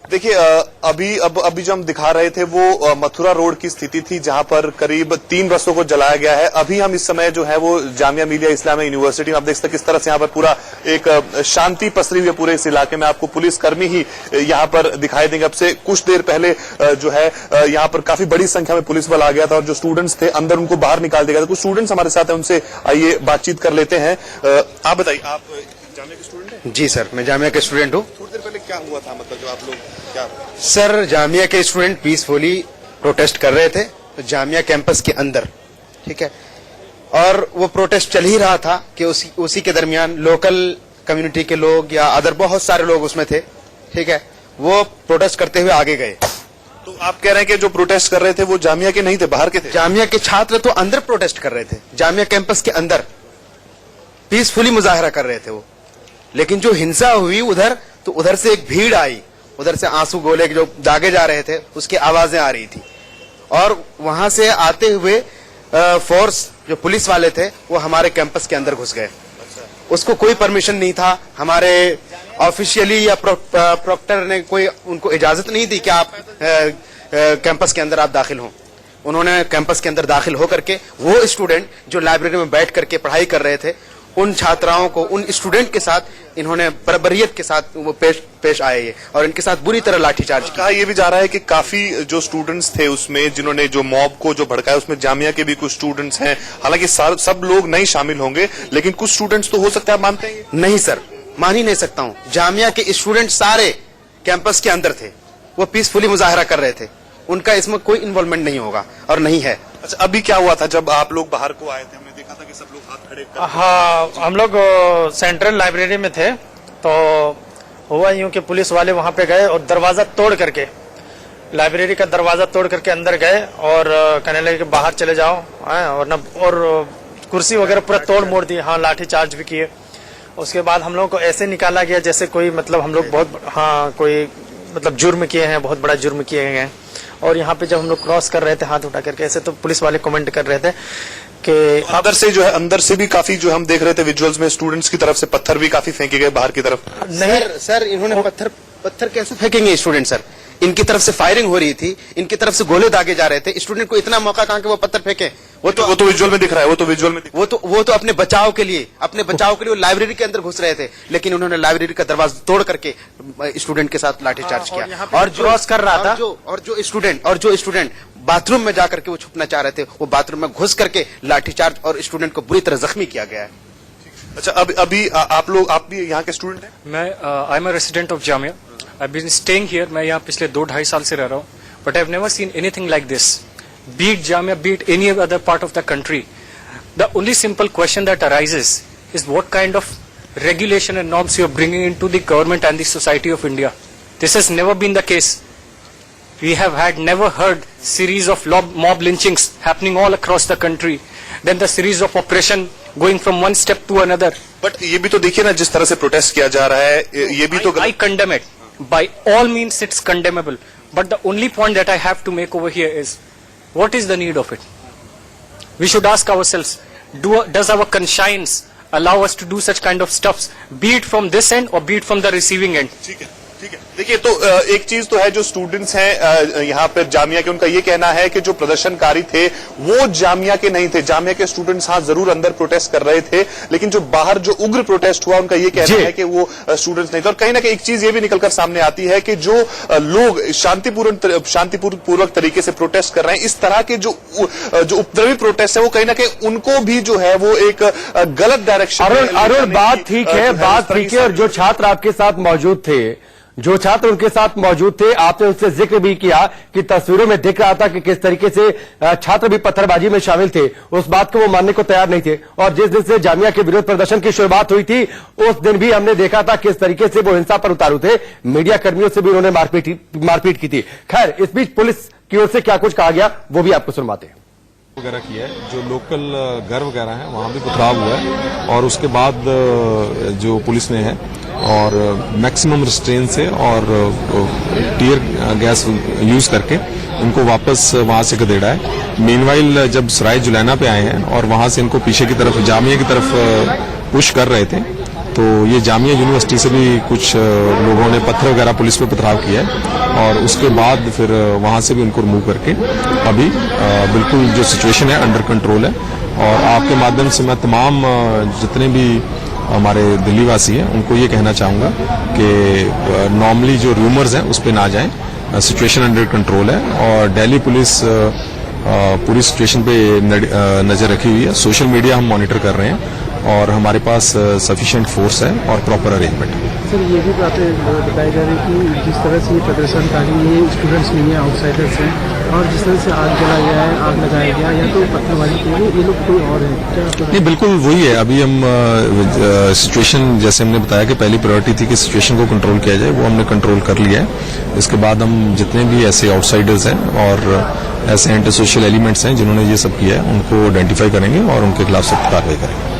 देखिए अभी जो हम दिखा रहे थे वो मथुरा रोड की स्थिति थी, जहां पर करीब 3 बसों को जलाया गया है। अभी हम इस समय जो है वो जामिया मिलिया इस्लामिया यूनिवर्सिटी में आप देख सकते हैं किस तरह से यहाँ पर पूरा एक शांति पसरी हुई है पूरे इस इलाके में। आपको पुलिसकर्मी ही यहाँ पर दिखाई देंगे। अब से कुछ देर पहले जो है यहाँ पर काफी बड़ी संख्या में पुलिस बल आ गया था और जो स्टूडेंट्स थे अंदर उनको बाहर निकाल दिया गया था। कुछ स्टूडेंट्स हमारे साथ हैं, उनसे आइए बातचीत कर लेते हैं। आप बताइए, आप जामिया के स्टूडेंट हैं? जी सर, मैं जामिया के स्टूडेंट हूँ। थोड़ी देर पहले क्या हुआ था, मतलब जो आप लोग क्या? सर, जामिया के स्टूडेंट पीसफुली प्रोटेस्ट कर रहे थे तो जामिया कैंपस के अंदर, ठीक है, और वो प्रोटेस्ट चल ही रहा था कि उसी के दरमियान लोकल कम्युनिटी के लोग या अदर बहुत सारे लोग उसमें थे, ठीक है, वो प्रोटेस्ट करते हुए आगे गए। तो आप कह रहे हैं कि जो प्रोटेस्ट कर रहे थे वो जामिया के नहीं थे, बाहर के थे? जामिया के छात्र तो अंदर प्रोटेस्ट कर रहे थे, जामिया कैंपस के अंदर पीसफुली मुजाहरा कर रहे थे वो। लेकिन जो हिंसा हुई उधर, तो उधर से एक भीड़ आई, उधर से आंसू गोले जो दागे जा रहे थे उसकी आवाजें आ रही थी, और वहां से आते हुए फोर्स जो पुलिस वाले थे वो हमारे कैंपस के अंदर घुस गए। उसको कोई परमिशन नहीं था, हमारे ऑफिशियली या प्रोक्टर ने कोई उनको इजाजत नहीं दी कि आप कैंपस के अंदर आप दाखिल हों। उन्होंने कैंपस के अंदर दाखिल होकर के वो स्टूडेंट जो लाइब्रेरी में बैठ करके पढ़ाई कर रहे थे, उन छात्राओं को, उन स्टूडेंट के साथ इन्होंने बर्बरियत के साथ वो पेश आए और इनके साथ बुरी तरह लाठीचार्ज किया। कहा यह भी जा रहा है कि काफी जो स्टूडेंट्स थे उसमें, जिन्होंने जो मॉब को जो भड़काया, उसमें जामिया के भी कुछ स्टूडेंट्स हैं। हालांकि सब लोग नहीं शामिल होंगे, लेकिन कुछ स्टूडेंट्स तो हो सकता है। आप मानते हैं? नहीं सर, मान ही नहीं सकता हूँ। जामिया के स्टूडेंट सारे कैंपस के अंदर थे, वो पीसफुली मुजाहरा कर रहे थे, उनका इसमें कोई इन्वॉल्वमेंट नहीं होगा और नहीं है। अच्छा, अभी क्या हुआ था जब आप लोग बाहर को आए थे? हमने देखा था कि सब लोग हाथ खड़े कर... हाँ, हम लोग सेंट्रल लाइब्रेरी में थे, तो हुआ यूं कि पुलिस वाले वहां पे गए और दरवाजा तोड़ करके, लाइब्रेरी का दरवाजा तोड़ करके अंदर गए और कहने लगे कि बाहर चले जाओ, और कुर्सी वगैरह पूरा तोड़ मोड़ दी। हाँ, लाठी चार्ज भी किए। उसके बाद हम लोग को ऐसे निकाला गया जैसे कोई, मतलब हम लोग बहुत, हाँ, कोई मतलब जुर्म किए हैं, बहुत बड़ा जुर्म किए हैं। और यहाँ पे जब हम लोग क्रॉस कर रहे थे हाथ उठा करके ऐसे, तो पुलिस वाले कमेंट कर रहे थे कि अंदर से जो है, अंदर से भी काफी जो हम देख रहे थे विजुअल्स में, स्टूडेंट्स की तरफ से पत्थर भी काफी फेंके गए बाहर की तरफ। नहीं सर, इन्होंने पत्थर कैसे फेंकेंगे स्टूडेंट? सर, इनकी तरफ से फायरिंग हो रही थी, इनकी तरफ से गोले दागे जा रहे थे। स्टूडेंट को इतना मौका कहां कि वो पत्थर फेंके? वो तो विजुअल में दिख रहा है, वो तो अपने बचाव के लिए वो लाइब्रेरी के अंदर घुस रहे थे, लेकिन उन्होंने लाइब्रेरी का दरवाजा तोड़ करके स्टूडेंट के साथ लाठीचार्ज किया। और जो क्रॉस कर रहा था, और जो स्टूडेंट बाथरूम में जाकर के वो छुपना चाह रहे थे, वो बाथरूम में घुस करके लाठीचार्ज और स्टूडेंट को बुरी तरह जख्मी किया गया है। अच्छा, अभी आप भी यहाँ के स्टूडेंट हैं? मैं I am a resident of Jamia. I been staying here. मैं यहाँ पिछले 2-2.5 साल से रह रहा हूँ, but I have never seen anything like this. Be it Jamia, be it any other part of the country, the only simple question that arises is what kind of regulation and norms you are bringing into the government and the society of India. This has never been the case. We have never heard series of mob lynchings happening all across the country. Then the series of oppression going from one step to another. But ये भी तो देखिए ना, जिस तरह से protest किया जा रहा है, ये भी तो... I condemn it. By all means, it's condemnable. But the only point that I have to make over here is, what is the need of it? We should ask ourselves, does our conscience allow us to do such kind of stuffs, be it from this end or be it from the receiving end? ठीक है। देखिए, तो एक चीज तो है, जो students हैं यहाँ पर जामिया के, उनका ये कहना है कि जो प्रदर्शनकारी थे वो जामिया के नहीं थे। जामिया के स्टूडेंट्स हाँ जरूर अंदर प्रोटेस्ट कर रहे थे, लेकिन जो बाहर जो उग्र प्रोटेस्ट हुआ, उनका ये कहना है कि वो स्टूडेंट्स नहीं थे। और कहीं ना कहीं एक चीज ये भी निकलकर सामने आती है कि जो लोग शांतिपूर्वक तरीके से प्रोटेस्ट कर रहे हैं, इस तरह के जो उपद्रवी प्रोटेस्ट है, वो कहीं ना कहीं उनको भी जो है वो एक गलत डायरेक्शन। अरुण, बात ठीक है, और जो छात्र आपके साथ मौजूद थे, आपने उससे जिक्र भी किया कि तस्वीरों में दिख रहा था कि किस तरीके से छात्र भी पत्थरबाजी में शामिल थे। उस बात को वो मानने को तैयार नहीं थे, और जिस दिन से जामिया के विरोध प्रदर्शन की शुरुआत हुई थी, उस दिन भी हमने देखा था किस तरीके से वो हिंसा पर उतारू थे। मीडिया कर्मियों से भी उन्होंने मारपीट की थी। खैर, इस बीच पुलिस की ओर से क्या कुछ कहा गया वो भी आपको सुनवाते हैं। वगैरह की है, जो लोकल घर वगैरह है वहाँ भी पथराव हुआ है, और उसके बाद जो पुलिस ने है और मैक्सिमम रिस्ट्रेन से और टीयर गैस यूज करके उनको वापस वहां से खदेड़ा है। मीनवाइल जब सराय जुलैना पे आए हैं और वहां से इनको पीछे की तरफ, जामिया की तरफ पुश कर रहे थे, तो ये जामिया यूनिवर्सिटी से भी कुछ लोगों ने पत्थर वगैरह पुलिस पे पथराव किया है और उसके बाद फिर वहां से भी उनको रिमूव करके अभी बिल्कुल जो सिचुएशन है अंडर कंट्रोल है। और आपके माध्यम से मैं तमाम जितने भी हमारे दिल्ली वासी हैं उनको ये कहना चाहूँगा कि नॉर्मली जो रूमर्स हैं उस पर ना जाएं, सिचुएशन अंडर कंट्रोल है और दिल्ली पुलिस पूरी सिचुएशन पे नज़र रखी हुई है। सोशल मीडिया हम मॉनिटर कर रहे हैं और हमारे पास सफिशिएंट फोर्स है और प्रॉपर अरेंजमेंट है। सर ये भी बातें बताई जा रही कि जिस तरह से ये प्रदर्शनकारी ये स्टूडेंट्स नहीं है, आउटसाइडर्स हैं और जिस तरह से आग जलाया गया है, आग लगाया गया या तो पत्थरबाजी की गई, ये लोग कोई और है क्या? नहीं, बिल्कुल वही है। अभी हम सिचुएशन जैसे हमने बताया कि पहली प्रायोरिटी थी कि सिचुएशन को कंट्रोल किया जाए, वो हमने कंट्रोल कर लिया है। इसके बाद हम जितने भी ऐसे आउटसाइडर्स हैं और ऐसे एंटी सोशल एलिमेंट्स हैं जिन्होंने ये सब किया है उनको आइडेंटिफाई करेंगे और उनके खिलाफ सख्त कार्रवाई करेंगे।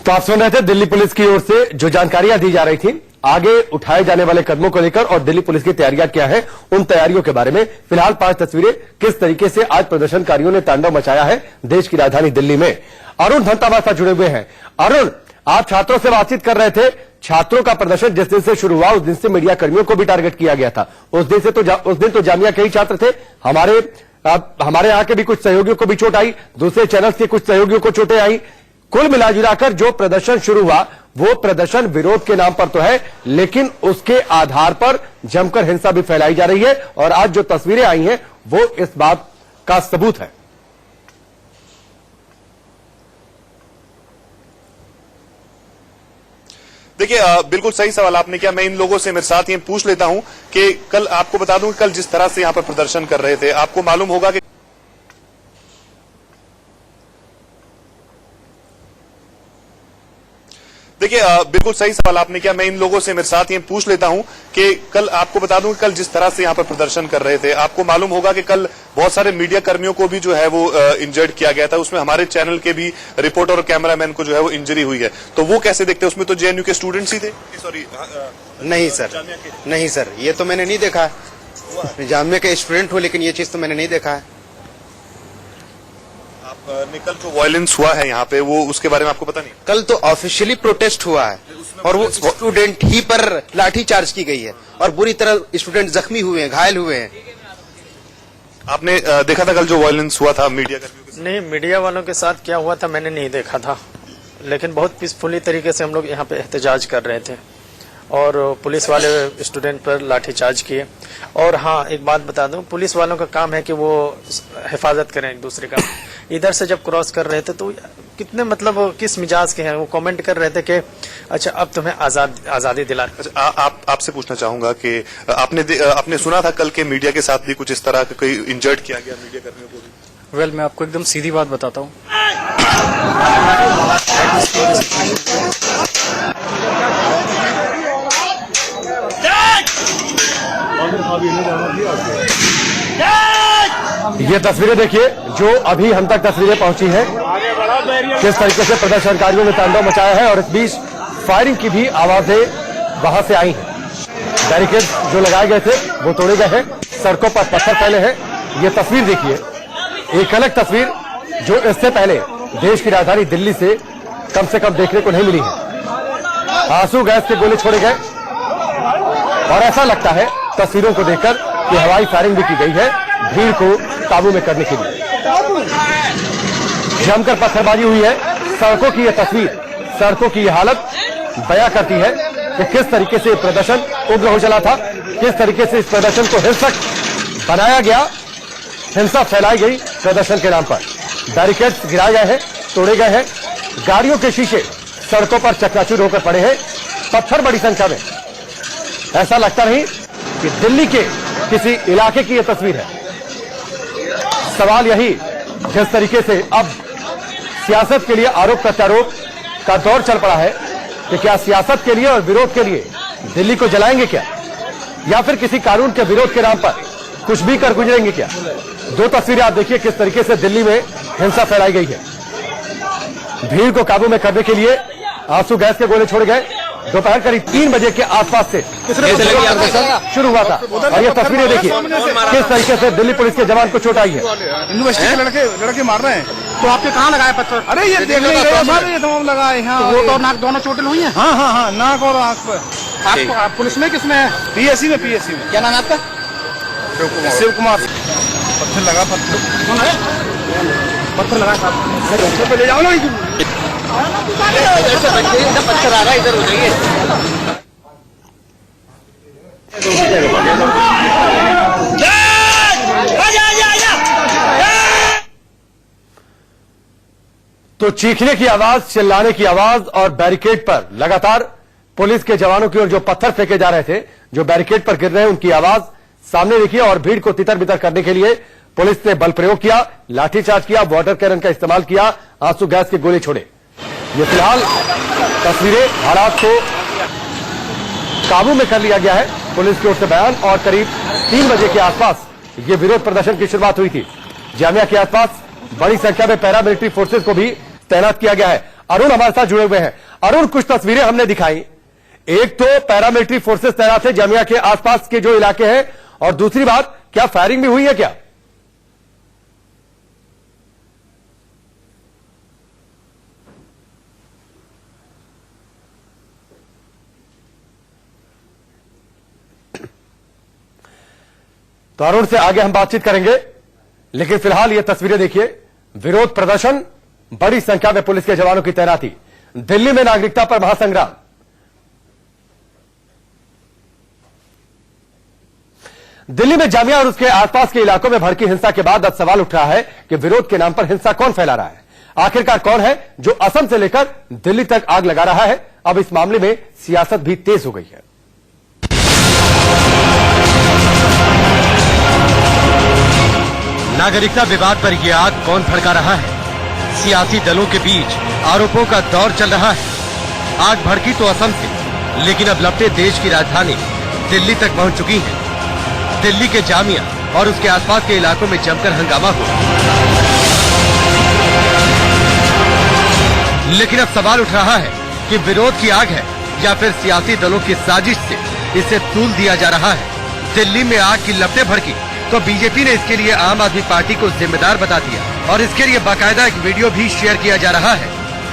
तो आप सुन रहे थे दिल्ली पुलिस की ओर से जो जानकारियां दी जा रही थी आगे उठाए जाने वाले कदमों को लेकर और दिल्ली पुलिस की तैयारियां क्या है उन तैयारियों के बारे में। फिलहाल 5 तस्वीरें किस तरीके से आज प्रदर्शनकारियों ने तांडव मचाया है देश की राजधानी दिल्ली में। अरुण धनता हमारे साथ जुड़े हुए हैं। अरुण, आप छात्रों से बातचीत कर रहे थे। छात्रों का प्रदर्शन जिस दिन से शुरू हुआ उस दिन से मीडिया कर्मियों को भी टारगेट किया गया था। उस दिन तो जामिया के ही छात्र थे। हमारे यहां के भी कुछ सहयोगियों को भी चोट आई, दूसरे चैनल के कुछ सहयोगियों को चोटें आई। कुल मिलाजुलाकर जो प्रदर्शन शुरू हुआ वो प्रदर्शन विरोध के नाम पर तो है, लेकिन उसके आधार पर जमकर हिंसा भी फैलाई जा रही है और आज जो तस्वीरें आई हैं वो इस बात का सबूत है। देखिए, बिल्कुल सही सवाल आपने किया। मैं इन लोगों से मेरे साथ ये पूछ लेता हूं कि कल आपको बता दूं कि कल जिस तरह से यहां पर प्रदर्शन कर रहे थे, आपको मालूम होगा कि देखिए, बिल्कुल सही सवाल आपने किया। मैं इन लोगों से मेरे साथ ये पूछ लेता हूं कि कल आपको बता दूं कि कल जिस तरह से यहां पर प्रदर्शन कर रहे थे, आपको मालूम होगा कि कल बहुत सारे मीडिया कर्मियों को भी जो है वो इंजर्ड किया गया था। उसमें हमारे चैनल के भी रिपोर्टर और कैमरामैन को जो है वो इंजरी हुई है। तो वो कैसे देखते हैं? उसमें तो जेएनयू के स्टूडेंट्स ही थे। सॉरी, नहीं सर, नहीं सर, ये तो मैंने नहीं देखा। जामिया के स्टूडेंट हो लेकिन ये चीज तो मैंने नहीं देखा है। कल जो वायलेंस हुआ है यहाँ पे, वो उसके बारे में आपको पता नहीं? कल तो ऑफिशियली प्रोटेस्ट हुआ है और वो स्टूडेंट ही पर लाठी चार्ज की गई है और बुरी तरह स्टूडेंट जख्मी हुए हैं, घायल हुए हैं। आपने देखा था कल जो वायलेंस हुआ था मीडिया कर्मियों के साथ? नहीं, मीडिया वालों के साथ क्या हुआ था मैंने नहीं देखा था, लेकिन बहुत पीसफुली तरीके से हम लोग यहाँ पे एहतजाज कर रहे थे और पुलिस वाले स्टूडेंट पर लाठीचार्ज किए। और हाँ, एक बात बता दूं, पुलिस वालों का काम है कि वो हिफाजत करें एक दूसरे का। इधर से जब क्रॉस कर रहे थे तो कितने मतलब किस मिजाज के हैं, वो कमेंट कर रहे थे कि अच्छा अब तुम्हें आजादी दिला। अच्छा, आपसे पूछना चाहूंगा कि आपने सुना था कल के मीडिया के साथ भी कुछ इस तरह का कोई इंजर्ड किया गया मीडिया कर्मियों को भी? वेल, मैं आपको एकदम सीधी बात बताता हूँ। ये तस्वीरें देखिए जो अभी हम तक तस्वीरें पहुंची हैं, किस तरीके से प्रदर्शनकारियों ने तांडव मचाया है और इस बीच फायरिंग की भी आवाजें वहां से आई हैं। बैरिकेड जो लगाए गए थे वो तोड़े गए हैं, सड़कों पर पत्थर फैले हैं। ये तस्वीर देखिए, एक अलग तस्वीर जो इससे पहले देश की राजधानी दिल्ली से कम देखने को नहीं मिली है। आंसू गैस के गोले छोड़े गए और ऐसा लगता है तस्वीरों को देखकर कि हवाई फायरिंग भी की गई है भीड़ को काबू में करने के लिए। जमकर पत्थरबाजी हुई है। सड़कों की यह तस्वीर, सड़कों की यह हालत बयां करती है कि किस तरीके से प्रदर्शन उग्र हो चला था, किस तरीके से इस प्रदर्शन को हिंसक बनाया गया, हिंसा फैलाई गई प्रदर्शन के नाम पर। बैरिकेड्स गिराए गए हैं, तोड़े गए हैं, गाड़ियों के शीशे सड़कों पर चकनाचूर होकर पड़े हैं, पत्थर बड़ी संख्या में। ऐसा लगता नहीं कि दिल्ली के किसी इलाके की यह तस्वीर है। सवाल यही, जिस तरीके से अब सियासत के लिए आरोप प्रत्यारोप का दौर चल पड़ा है कि क्या सियासत के लिए और विरोध के लिए दिल्ली को जलाएंगे क्या, या फिर किसी कानून के विरोध के नाम पर कुछ भी कर गुजरेंगे क्या। दो तस्वीरें आप देखिए किस तरीके से दिल्ली में हिंसा फैलाई गई है। भीड़ को काबू में करने के लिए आंसू गैस के गोले छोड़े गए, दोपहर करीब 3 बजे के आसपास से ये प्रदर्शन शुरू हुआ था। और ये तस्वीरें देखिए किस तरीके से दिल्ली पुलिस के जवान को चोट आई है। यूनिवर्सिटी के लड़के मार रहे हैं। तो आपके कहाँ लगाए पत्थर? अरे ये देख रहे हैं ये तमाम लगाए हैं। वो तो नाक दोनों चोटें हुई हैं। हाँ, नाक और आंख पर। आपको आप पुलिस में किसमें है? पीएससी में। क्या नाम है आपका? शिव कुमार। पत्थर लगा पत्थर लगा साहब ले जाओ ना। पत्थर आ रहा है, इधर हो जाइए। तो चीखने की आवाज, चिल्लाने की आवाज और बैरिकेड पर लगातार पुलिस के जवानों की ओर जो पत्थर फेंके जा रहे थे, जो बैरिकेड पर गिर रहे हैं, उनकी आवाज सामने देखिए। और भीड़ को तितर बितर करने के लिए पुलिस ने बल प्रयोग किया, लाठीचार्ज किया, वाटर कैनन का इस्तेमाल किया, आंसू गैस के गोले छोड़े। ये फिलहाल तस्वीरें, हालात को काबू में कर लिया गया है, पुलिस की ओर से बयान। और करीब 3 बजे के आसपास ये विरोध प्रदर्शन की शुरुआत हुई थी। जामिया के आसपास बड़ी संख्या में पैरामिलिट्री फोर्सेस को भी तैनात किया गया है। अरुण हमारे साथ जुड़े हुए हैं। अरुण, कुछ तस्वीरें हमने दिखाई, एक तो पैरामिलिट्री फोर्सेस तैनात है जामिया के आसपास के जो इलाके हैं, और दूसरी बात, क्या फायरिंग भी हुई है क्या? तो अरुण से आगे हम बातचीत करेंगे, लेकिन फिलहाल ये तस्वीरें देखिए। विरोध प्रदर्शन, बड़ी संख्या में पुलिस के जवानों की तैनाती, दिल्ली में नागरिकता पर महासंग्राम। दिल्ली में जामिया और उसके आसपास के इलाकों में भड़की हिंसा के बाद अब सवाल उठ रहा है कि विरोध के नाम पर हिंसा कौन फैला रहा है। आखिरकार कौन है जो असम से लेकर दिल्ली तक आग लगा रहा है? अब इस मामले में सियासत भी तेज हो गई है। नागरिकता विवाद पर यह आग कौन भड़का रहा है? सियासी दलों के बीच आरोपों का दौर चल रहा है। आग भड़की तो असम से, लेकिन अब लपटे देश की राजधानी दिल्ली तक पहुंच चुकी है। दिल्ली के जामिया और उसके आसपास के इलाकों में जमकर हंगामा हुआ। लेकिन अब सवाल उठ रहा है कि विरोध की आग है या फिर सियासी दलों की साजिश से इसे तूल दिया जा रहा है। दिल्ली में आग की लपटें भड़की तो बीजेपी ने इसके लिए आम आदमी पार्टी को जिम्मेदार बता दिया और इसके लिए बाकायदा एक वीडियो भी शेयर किया जा रहा है।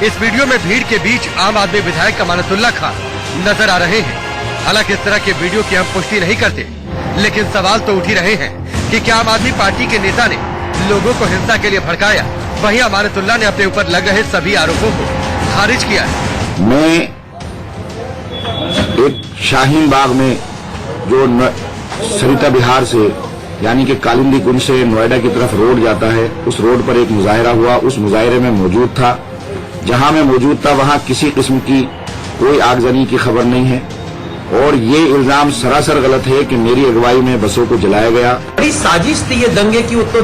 इस वीडियो में भीड़ के बीच आम आदमी विधायक अमानतुल्लाह खान नजर आ रहे हैं। हालांकि इस तरह के वीडियो की हम पुष्टि नहीं करते, लेकिन सवाल तो उठ ही रहे हैं कि क्या आम आदमी पार्टी के नेता ने लोगों को हिंसा के लिए भड़काया? वहीं अमानतुल्लाह ने अपने ऊपर लग रहे सभी आरोपों को खारिज किया है। मैं एक शाहीन बाग में जो सरिता बिहार से यानी कि कालिंदी कुंज से नोएडा की तरफ रोड जाता है, उस रोड पर एक मुजाहिरा हुआ। उस मुजाहिरे में मौजूद था, जहां मैं मौजूद था वहां किसी किस्म की कोई आगजनी की खबर नहीं है और ये इल्जाम सरासर गलत है कि मेरी अगुवाई में बसों को जलाया गया। बड़ी साजिश थी ये दंगे की। तो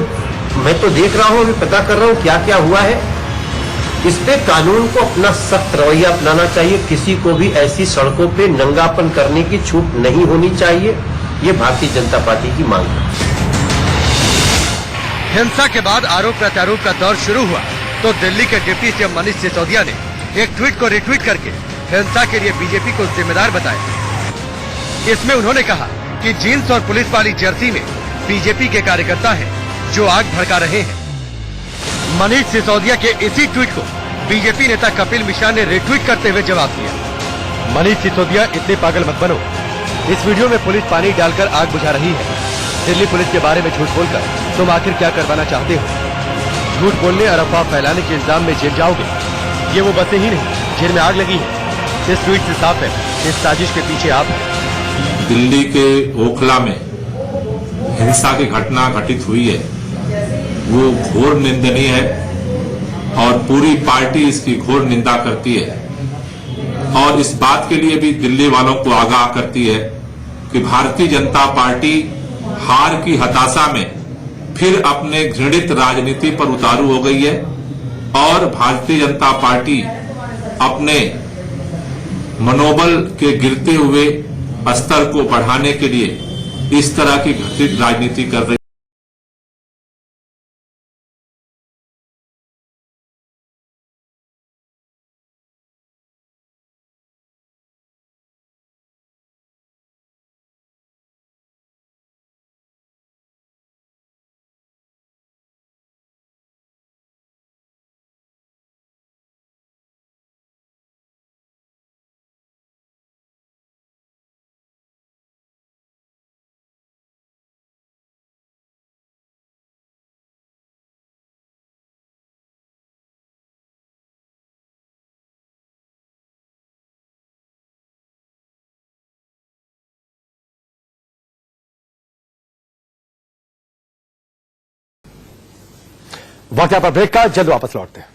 मैं तो देख रहा हूँ, अभी पता कर रहा हूँ क्या क्या हुआ है। इस पे कानून को अपना सख्त रवैया अपनाना चाहिए। किसी को भी ऐसी सड़कों पे नंगापन करने की छूट नहीं होनी चाहिए। ये भारतीय जनता पार्टी की मांग है। हिंसा के बाद आरोप प्रत्यारोप का दौर शुरू हुआ तो दिल्ली के डिप्टी सीएम मनीष सिसोदिया ने एक ट्वीट को रिट्वीट करके हिंसा के लिए बीजेपी को जिम्मेदार बताया। इसमें उन्होंने कहा कि जीन्स और पुलिस वाली जर्सी में बीजेपी के कार्यकर्ता हैं जो आग भड़का रहे हैं। मनीष सिसोदिया के इसी ट्वीट को बीजेपी नेता कपिल मिश्रा ने रिट्वीट करते हुए जवाब दिया। मनीष सिसोदिया, इतने पागल मत बनो। इस वीडियो में पुलिस पानी डालकर आग बुझा रही है। दिल्ली पुलिस के बारे में झूठ बोलकर तुम आखिर क्या करवाना चाहते हो? झूठ बोलने और अफवाह फैलाने के इल्जाम में जेल जाओगे। ये वो बसें ही नहीं जेल में आग लगी है। इस ट्वीट से साफ है इस साजिश के पीछे आप हैं। दिल्ली के ओखला में हिंसा की घटना घटित हुई है, वो घोर निंदनीय है और पूरी पार्टी इसकी घोर निंदा करती है और इस बात के लिए भी दिल्ली वालों को आगाह करती है कि भारतीय जनता पार्टी हार की हताशा में फिर अपने घृणित राजनीति पर उतारू हो गई है और भारतीय जनता पार्टी अपने मनोबल के गिरते हुए स्तर को बढ़ाने के लिए इस तरह की घटित राजनीति कर रही है। वक्त पर ब्रेक का, जल्द वापस लौटते हैं।